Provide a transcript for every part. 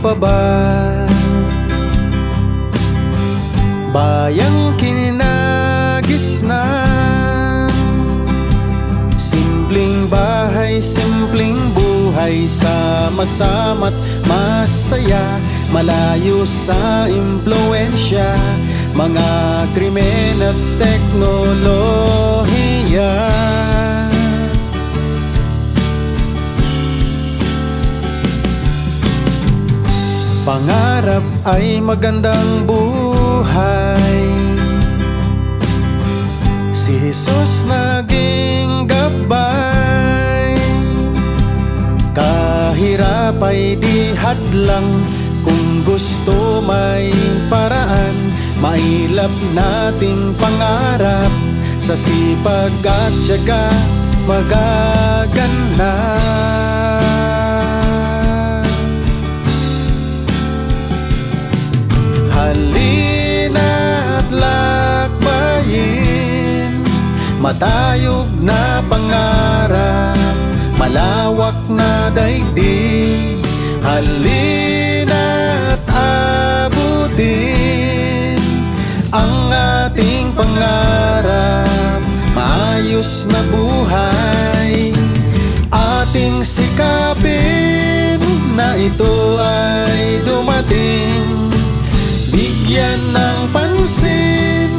pa ba? Bayang kinagisnan, simpleng bahay, simpleng buhay, sama-sama't masaya, malayo sa impluensya, mga krimen at teknolohiya. Pangarap ay magandang buhay, si Jesus naging gabay. Kahirap ay di hadlang, kung gusto may paraan, mailap nating pangarap, sa sipag at tiyaga magaganda. Halina't lakbayin, matayog na pangarap, malawak na daigdig. Halina't abutin ang ating pangarap, maayos na buhay. Ating sikapin na ito ay dumating, bigyan ng pansin,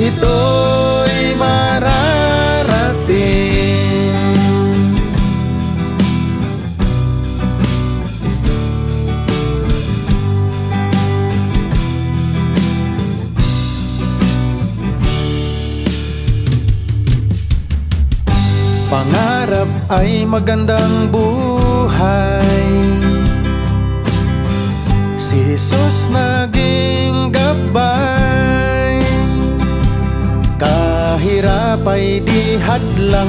ito'y mararating. Pangarap ay magandang buhay, si Jesus naging gabay. Kahirap ay di hadlang,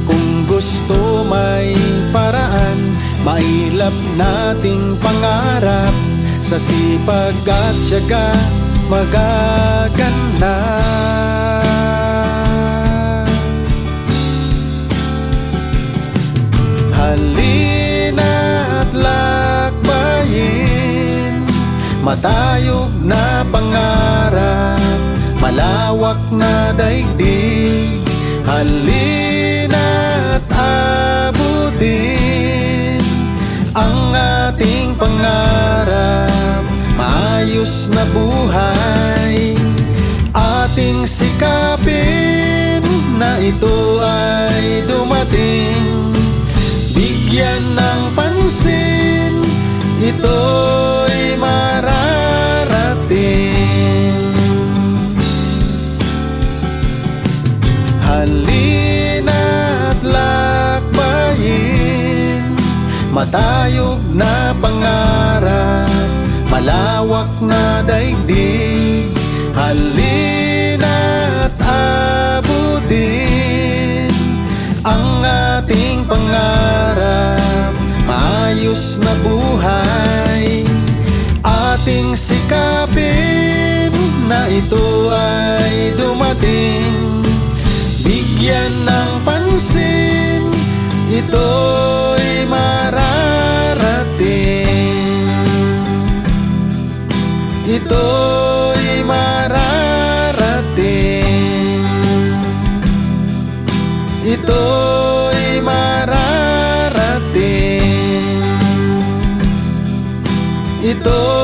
kung gusto may paraan, mailap nating pangarap, sa sipag at tiyaga magaganda. Halina't lakbayin, matayog na pangarap, malawak na daigdig. Halina't abutin ang ating pangarap, maayos na buhay. Ating sikapin na ito ay dumating, bigyan ng pansin, ito'y mararating. Halina't lakbayin, matayog na pangarap, malawak na daigdig. Halina't abutin ang ating pangarap, maayos na buhay. Ating sikapin na ito ay dumating, bigyan ng pansin, ito'y mararating. Ito'y mararating. Ito'y mararating. Ito